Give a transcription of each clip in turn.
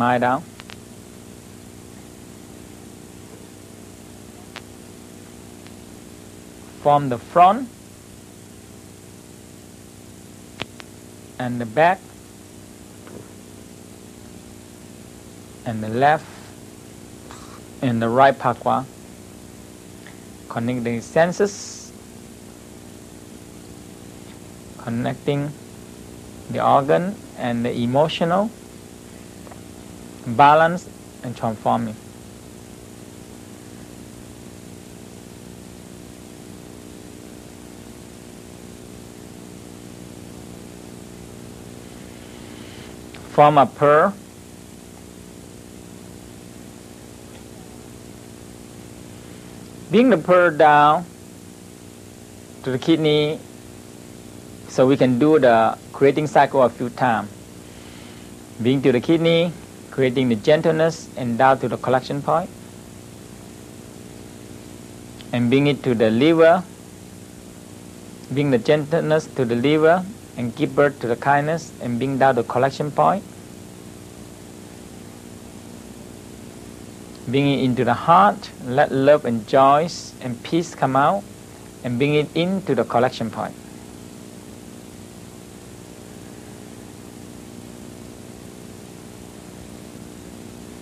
mind out. From the front and the back and the left and the right pakwa, connecting the senses, connecting the organ and the emotional, balance and transforming. Form a pearl. Bring the pearl down to the kidney so we can do the creating cycle a few times. Bring to the kidney, creating the gentleness and down to the collection point. And bring it to the liver. Bring the gentleness to the liver and give birth to the kindness and bring down the collection point. Bring it into the heart, let love and joy and peace come out and bring it into the collection point.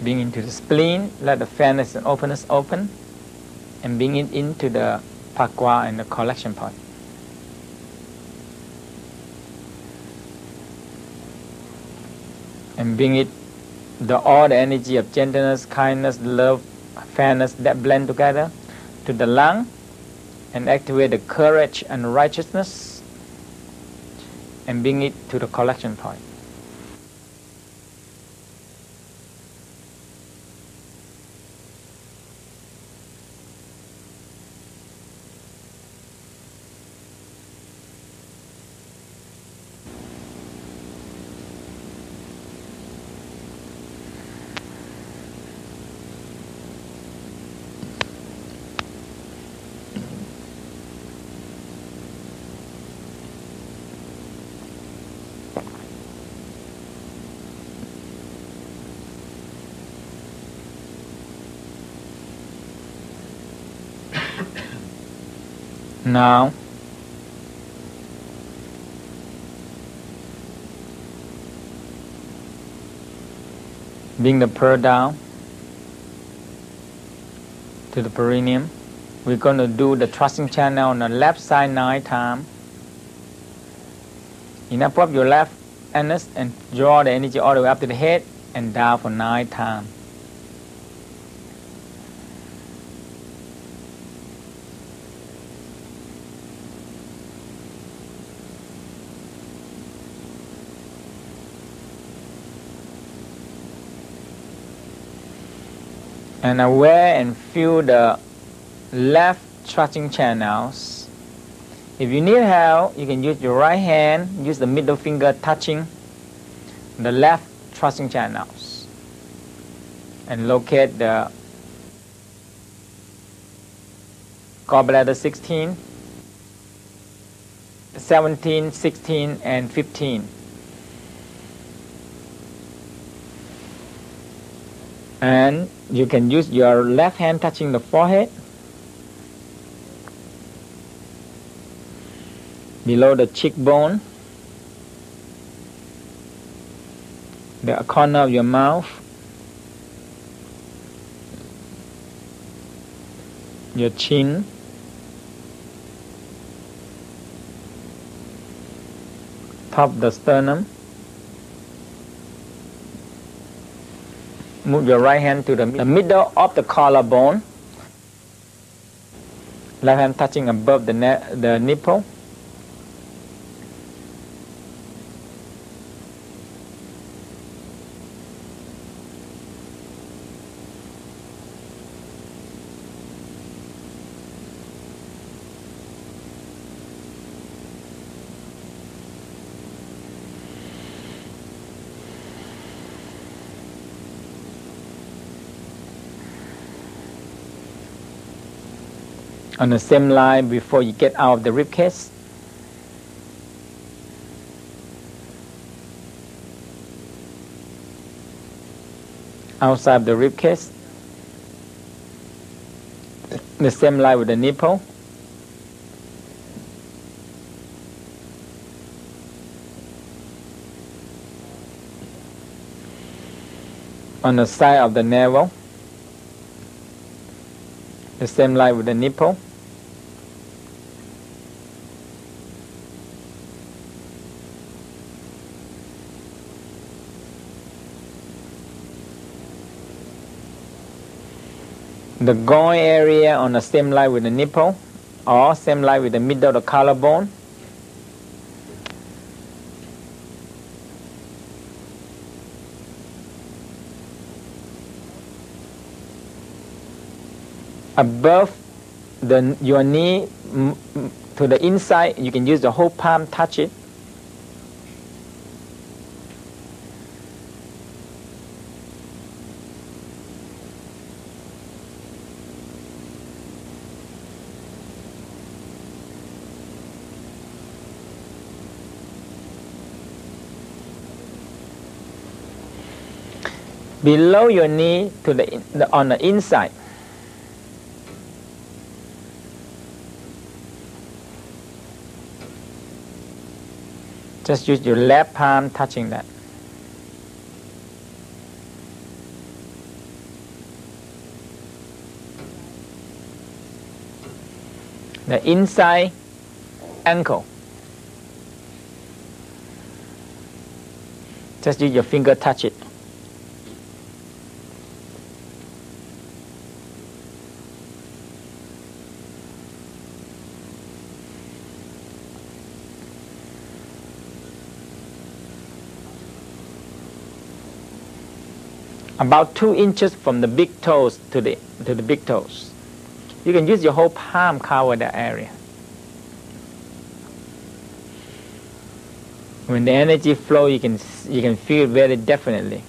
Bring into the spleen, let the fairness and openness open and bring it into the pakwa and the collection point. And bring it, all the energy of gentleness, kindness, love, fairness that blend together to the lung and activate the courage and righteousness and bring it to the collection point. Now, bring the pearl down to the perineum. We're going to do the thrusting channel on the left side 9 times. Enough of your left anus and draw the energy all the way up to the head and down for 9 times. And aware and feel the left thrusting channels. If you need help, you can use your right hand, use the middle finger touching the left thrusting channels and locate the gallbladder 16, 17, 16 and 15. And you can use your left hand touching the forehead, below the cheekbone, the corner of your mouth, your chin, top of the sternum. Move your right hand to the middle of the collarbone. Left hand touching above the nipple. On the same line before you get out of the ribcage. outside the rib cage. The same line with the nipple. On the side of the navel, the same line with the nipple. The groin area on the same line with the nipple, or same line with the middle of the collarbone. Above your knee to the inside, you can use the whole palm, touch it. Below your knee to on the inside. Just use your left palm touching that. The inside ankle. Just use your finger, touch it. About 2 inches from the big toes to the big toes. You can use your whole palm cover that area. When the energy flow, you can feel it very definitely.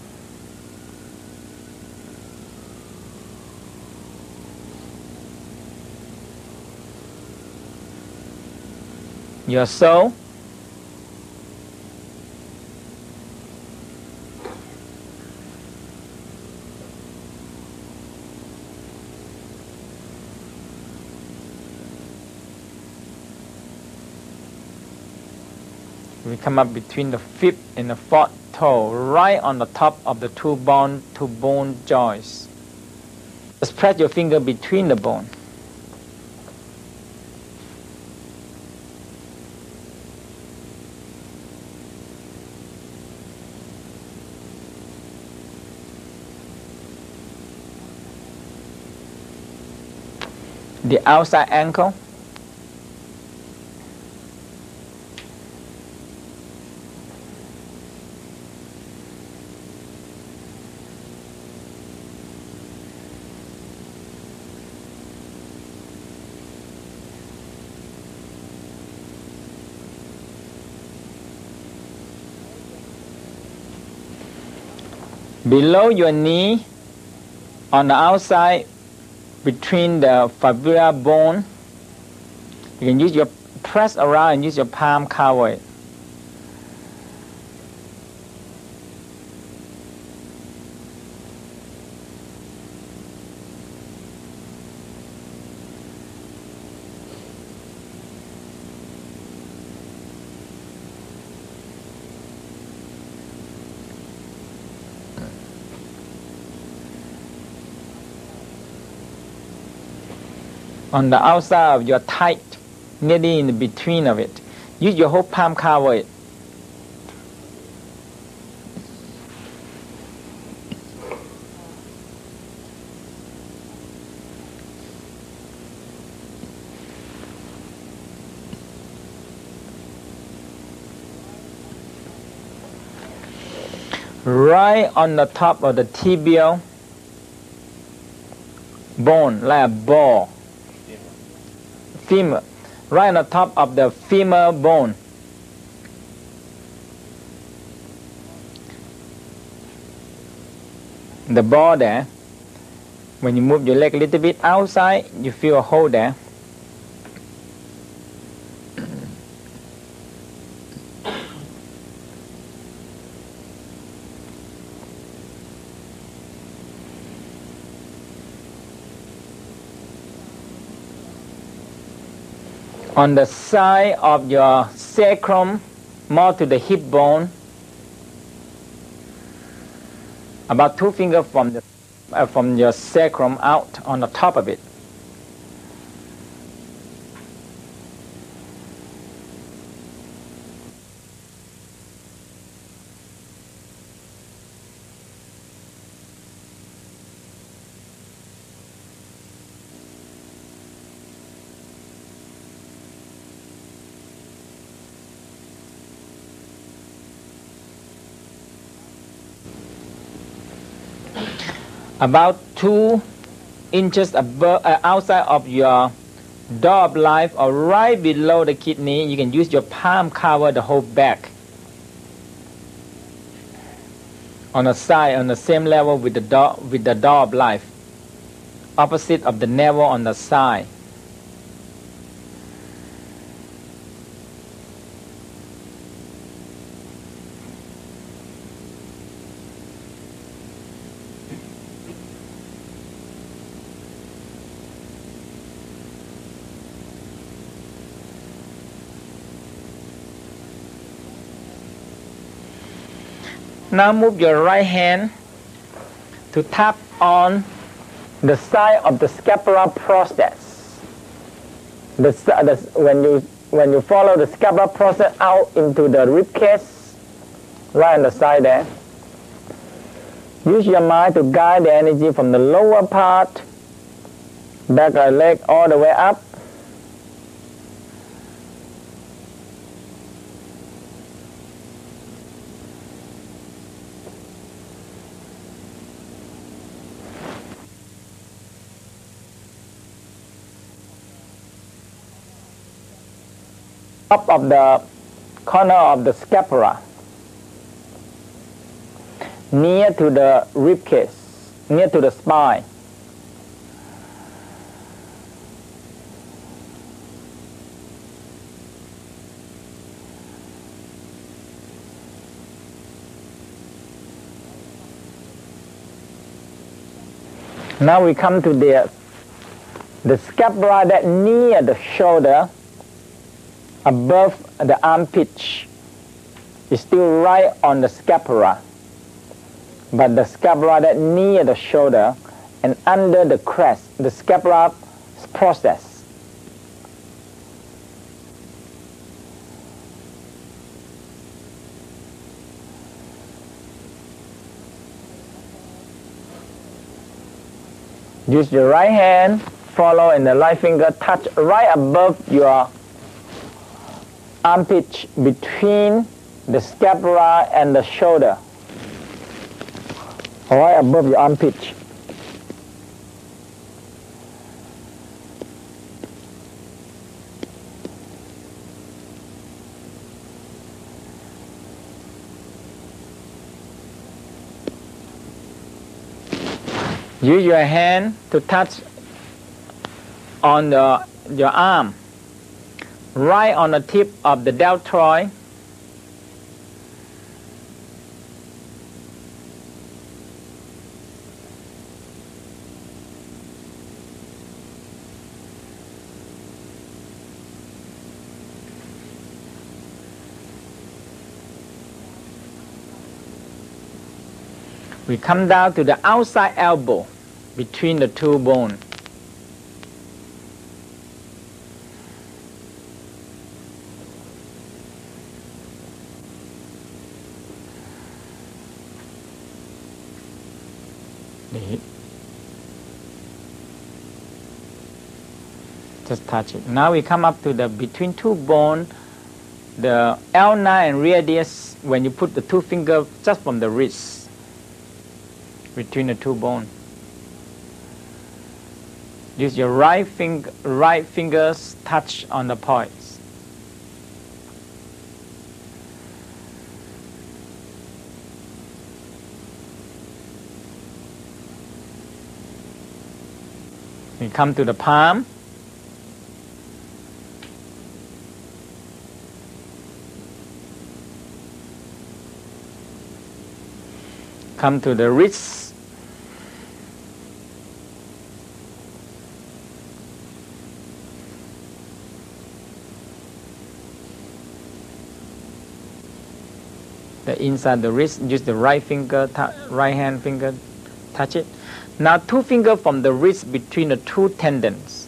Your soul. We come up between the 5th and the 4th toe, right on the top of the two bone joints. Just press your finger between the bone. The outside ankle. Below your knee, on the outside, between the fibula bone, you can use your press around and use your palm cover it. On the outside of your thigh, nearly in the between of it. Use your whole palm cover it. Right on the top of the tibial bone, like a ball. Femur, right on the top of the femur bone. The ball there, when you move your leg a little bit outside, you feel a hole there. On the side of your sacrum, more to the hip bone, about 2 fingers from your sacrum out on the top of it. About 2 inches above, outside of your door of life, or right below the kidney, you can use your palm cover the whole back. On the side, on the same level with the door of life, opposite of the navel on the side. Now move your right hand to tap on the side of the scapular process. When you follow the scapular process out into the rib cage, right on the side there, use your mind to guide the energy from the lower part, back of the leg all the way up. Top of the corner of the scapula, near to the rib cage, near to the spine. Now we come to the scapula that near the shoulder, above the armpit, is still right on the scapula, but the scapula that near the shoulder and under the crest, the scapular process. Use your right hand, follow, and the right finger touch right above your armpit, between the scapula and the shoulder, right above your armpit. Use your hand to touch on your arm, right on the tip of the deltoid. We come down to the outside elbow between the 2 bones. Just touch it. Now we come up to the between 2 bones, the L9 and radius, when you put the 2 fingers just from the wrist, between the 2 bones. Use your right fingers touch on the points. We come to the palm. Come to the wrist. the inside the wrist. Use the right hand finger, touch it. Now 2 fingers from the wrist between the 2 tendons.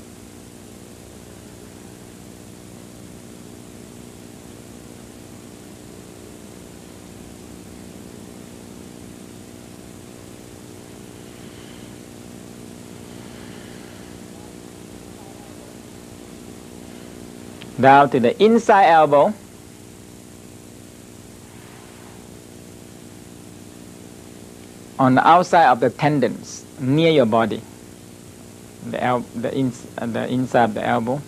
Down to the inside elbow. On the outside of the tendons, near your body. The inside of the elbow.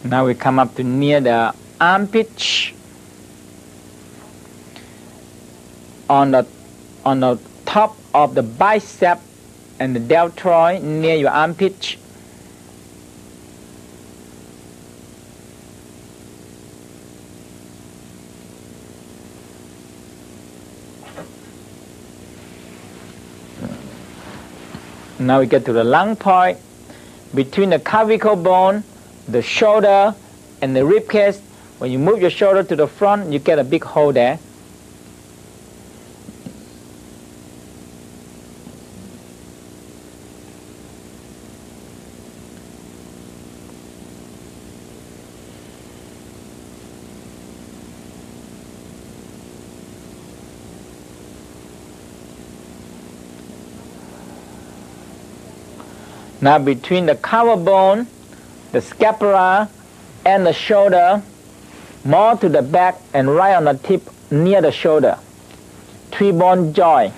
Now we come up to near the armpit. On the top of the bicep and the deltoid near your armpit. Now we get to the lung point. Between the clavicle bone, the shoulder, and the rib cage. When you move your shoulder to the front, you get a big hole there. Now between the collarbone, the scapula, and the shoulder, more to the back and right on the tip near the shoulder, 3 bone joint,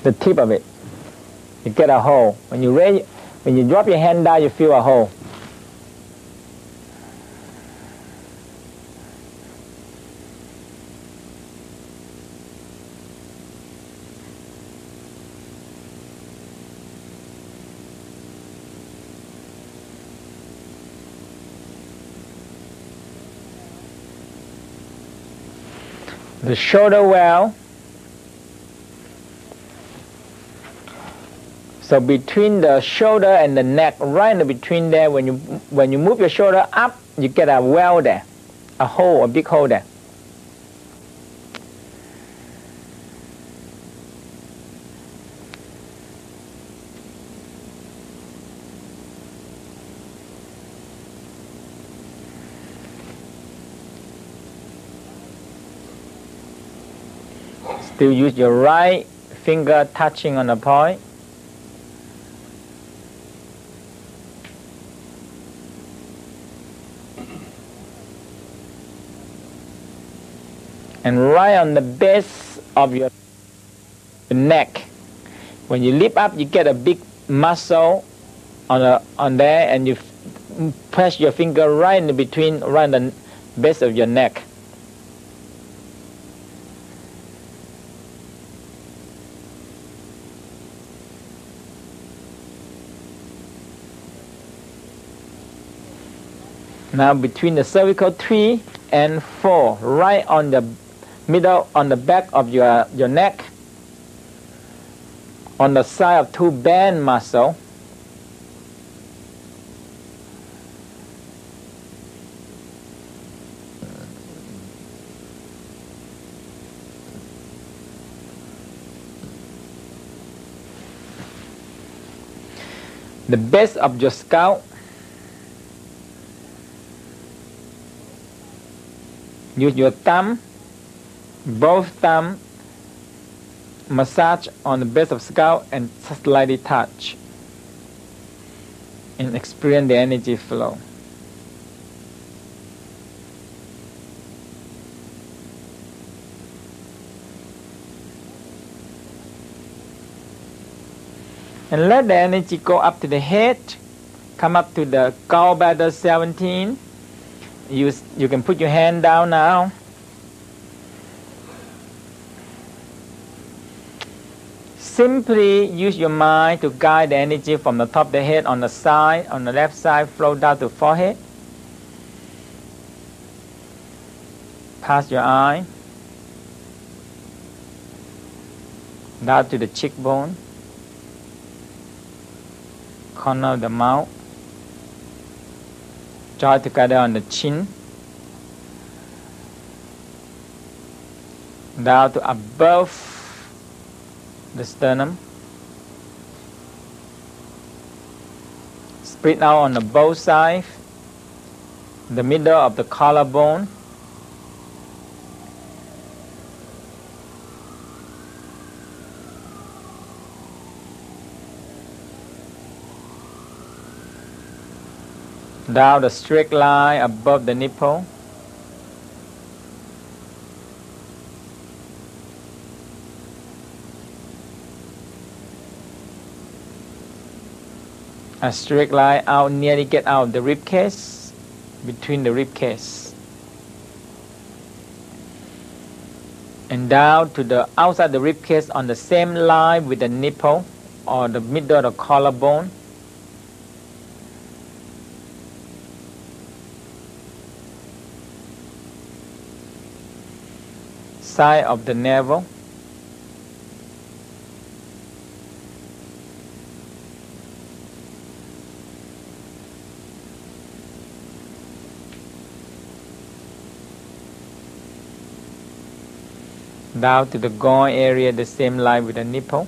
the tip of it, you get a hole. When you drop your hand down, you feel a hole. The shoulder well. So between the shoulder and the neck, right in between there, when you move your shoulder up, you get a well there, a hole, a big hole there. Still use your right finger touching on the point. And right on the base of your neck. When you lift up, you get a big muscle on there, and you press your finger right in between, right on the base of your neck. Now between the cervical 3 and 4, right on the middle, on the back of your neck, on the side of 2 band muscle. The base of your scalp. Use your thumb, both thumb, massage on the base of scalp and slightly touch, and experience the energy flow. And let the energy go up to the head, come up to the gallbladder 17. You can put your hand down now. Simply use your mind to guide the energy from the top of the head on the side, on the left side, flow down to forehead. Past your eye. Down to the cheekbone. corner of the mouth. Jaw together on the chin. Down to above the sternum. Spread out on the both sides. The middle of the collarbone. Down the straight line above the nipple. A straight line out, nearly get out the rib cage, between the rib cage. And down to the outside the rib cage on the same line with the nipple or the middle of the collarbone. Side of the navel. Down to the groin area, the same line with the nipple.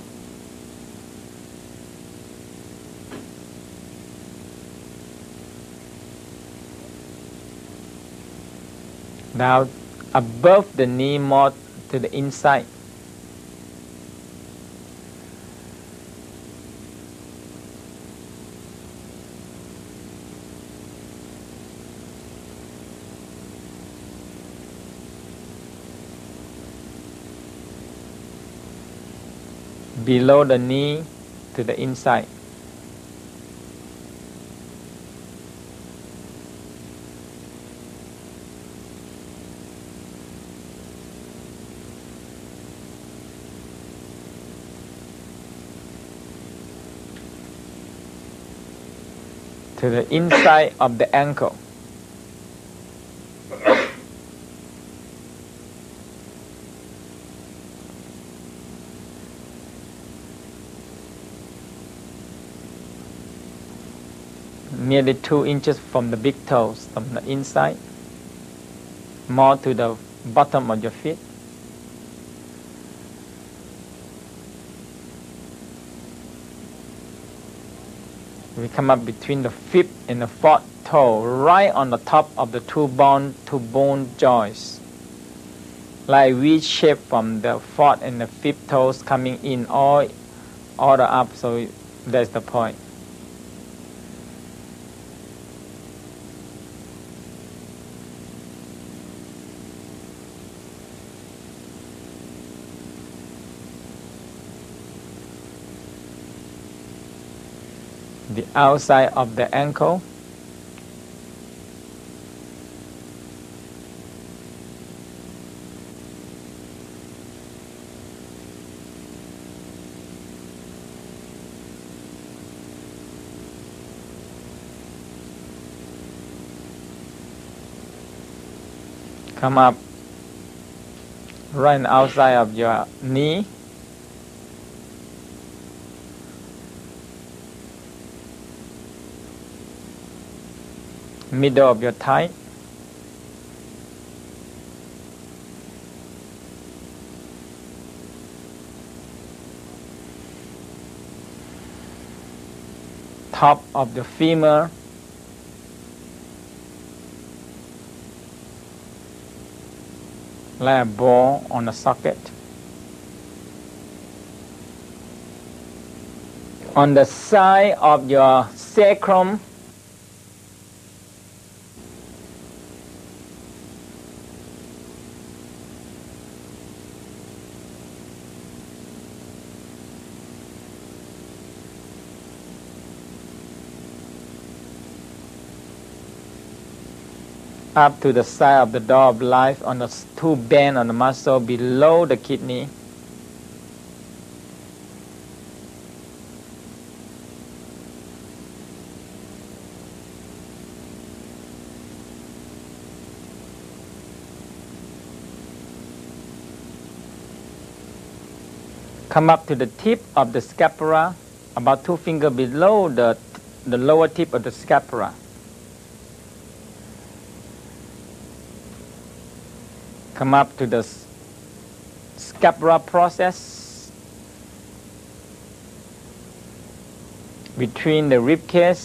Down above the knee, more to the inside. Below the knee to the inside. To the inside of the ankle. Nearly 2 inches from the big toes, from the inside, more to the bottom of your feet. We come up between the 5th and the 4th toe, right on the top of the two bone joints. Like V shape from the 4th and the 5th toes coming in all the up, so that's the point. The outside of the ankle. Come up right outside of your knee. Middle of your thigh. Top of the femur. Like a ball on a socket. On the side of your sacrum. Up to the side of the door of life on the two bend on the muscle below the kidney. Come up to the tip of the scapula, about 2 fingers below the the lower tip of the scapula. Come up to the scapular process between the rib cage,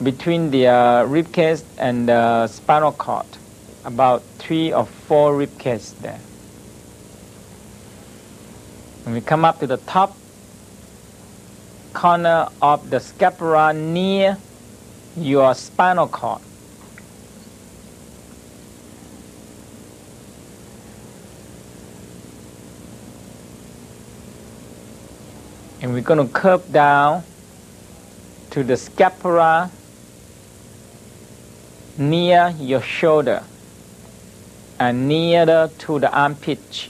between the rib cage and the spinal cord, about 3 or 4 rib cages there. When we come up to the top corner of the scapula near your spinal cord, and we're going to curve down to the scapula near your shoulder and nearer to the armpit.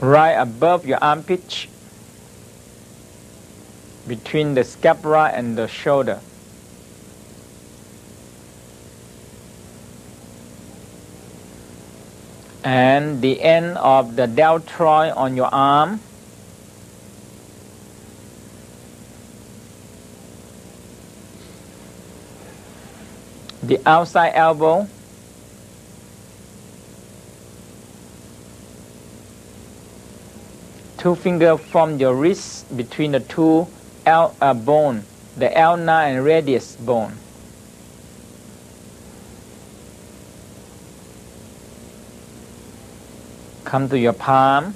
Right above your armpit, between the scapula and the shoulder. And the end of the deltoid on your arm, the outside elbow, two fingers from your wrist between the two bone, the ulna and radius bone. Come to your palm.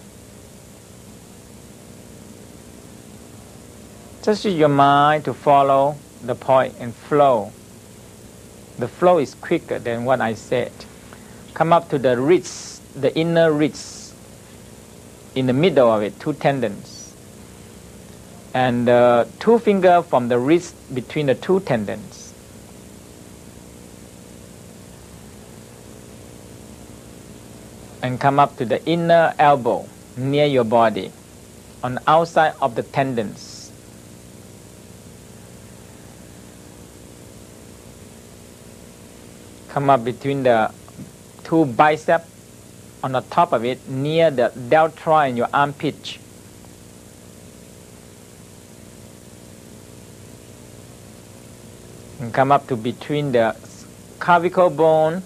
Just use your mind to follow the point and flow. The flow is quicker than what I said. Come up to the wrist, the inner wrist. In the middle of it, 2 tendons. And 2 fingers from the wrist between the 2 tendons. And come up to the inner elbow near your body, on the outside of the tendons. Come up between the 2 biceps, on the top of it, near the deltoid in your armpit. And come up to between the clavicle bone,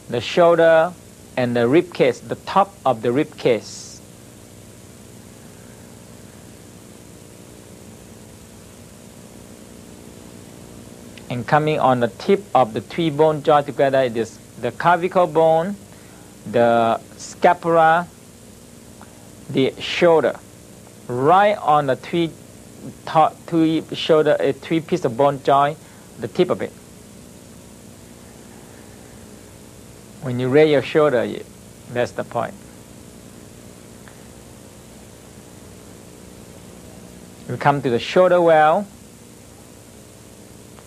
the shoulder, and the rib cage, the top of the rib cage. And coming on the tip of the 3 bones joined together, it is the clavicle bone, the scapula, the shoulder, right on the 3 shoulder, 3 piece of bone joint, the tip of it. When you raise your shoulder, that's the point. You come to the shoulder well,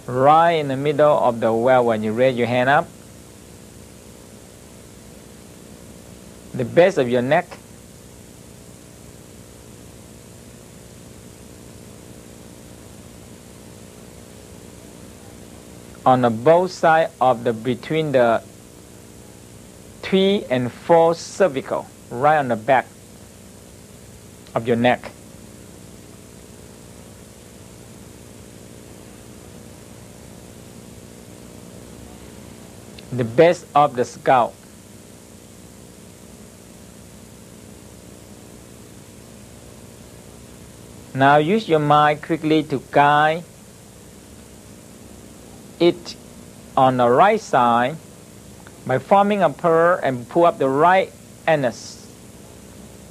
right in the middle of the well when you raise your hand up. The base of your neck, on the both sides of the between the 3 and 4 cervical, right on the back of your neck. The base of the scalp. Now use your mind quickly to guide it on the right side by forming a pearl and pull up the right anus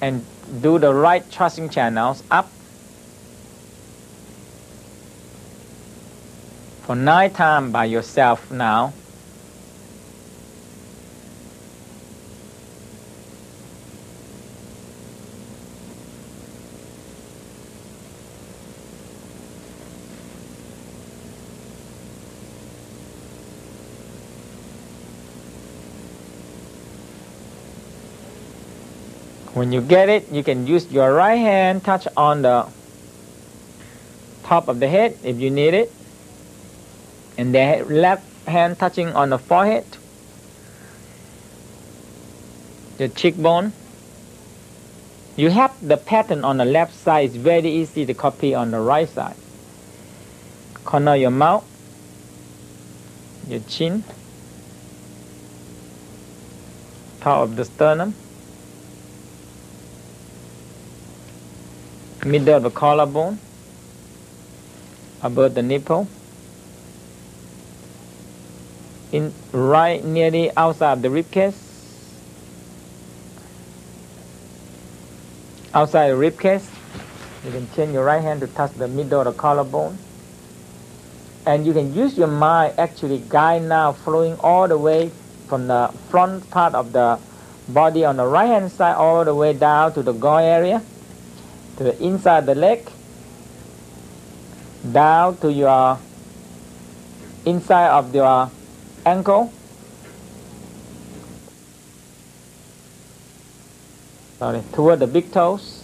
and do the right thrusting channels up for 9 times by yourself now. When you get it, you can use your right hand, touch on the top of the head if you need it, and the left hand touching on the forehead, the cheekbone. You have the pattern on the left side. It's very easy to copy on the right side. Corner of your mouth, your chin, top of the sternum, middle of the collarbone, above the nipple, in right nearly outside of the ribcage, outside the ribcage. You can change your right hand to touch the middle of the collarbone, and you can use your mind actually guide now, flowing all the way from the front part of the body on the right hand side all the way down to the goy area, to the inside of the leg, down to your inside of your ankle, toward the big toes,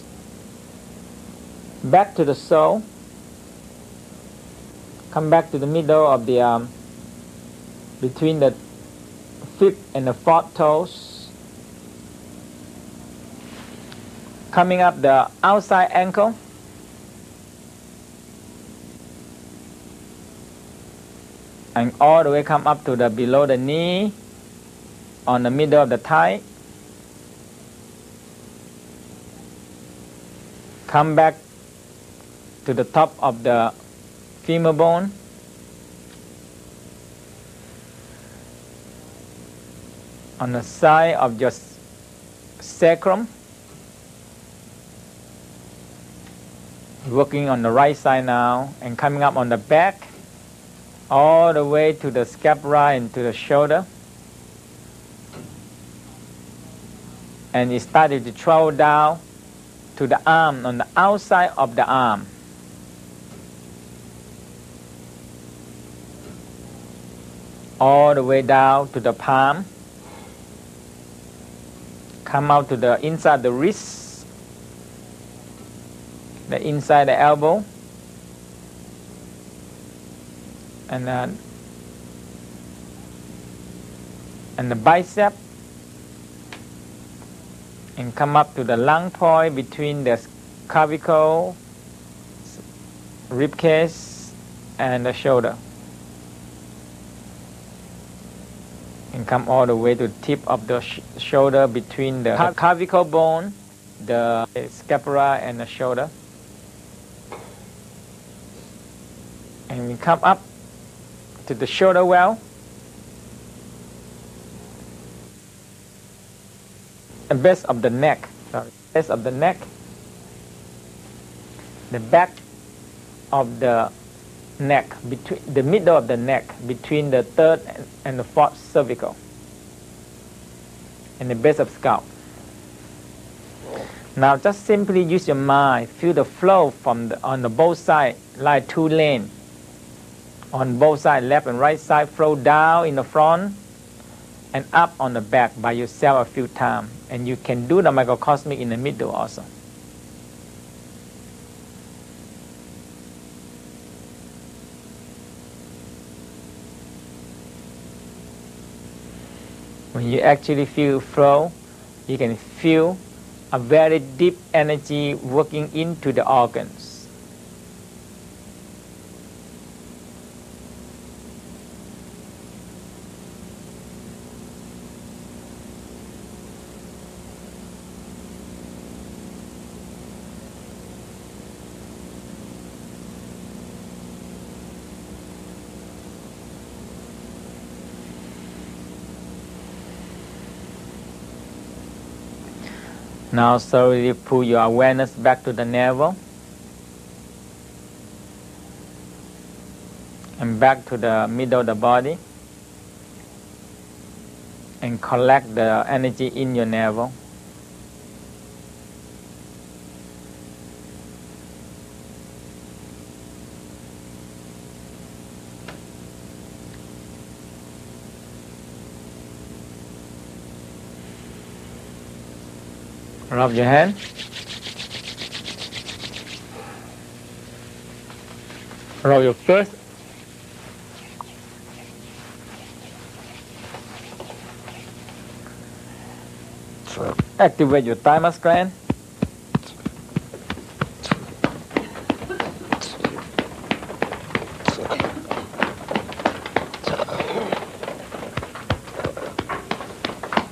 back to the sole, come back to the middle of the between the fifth and the fourth toes, coming up the outside ankle, and all the way come up to the below the knee, on the middle of the thigh. Come back to the top of the femur bone, on the side of your sacrum, working on the right side now, and coming up on the back, all the way to the scapula and to the shoulder. And it started to travel down to the arm, on the outside of the arm. All the way down to the palm. Come out to the inside the wrist, the inside the elbow, and the bicep, and come up to the lung point between the clavicle, rib cage, and the shoulder, and come all the way to the tip of the shoulder between the clavicle bone, the scapula, and the shoulder. And we come up to the shoulder well, the base of the neck, base of the neck, the back of the neck, between the middle of the neck, between the third and the fourth cervical, and the base of scalp. Now just simply use your mind, feel the flow from on the both sides, like two lanes. On both sides, left and right side, flow down in the front and up on the back by yourself a few times. And you can do the microcosmic in the middle also. When you actually feel flow, you can feel a very deep energy working into the organs. Now slowly pull your awareness back to the navel and back to the middle of the body, and collect the energy in your navel. Rub your hand. Rub your face. Activate your thymus gland.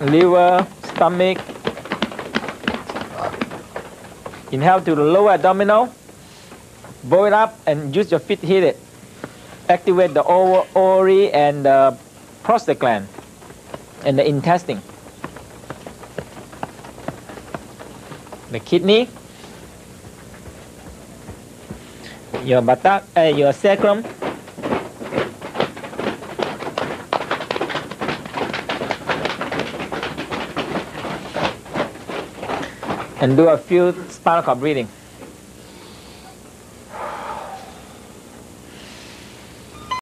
Liver, stomach. Inhale to the lower abdominal. Blow it up and use your feet hit it. Activate the ovary and the prostate gland and the intestine. The kidney, your buttock, your sacrum, and do a few spinal cord breathing.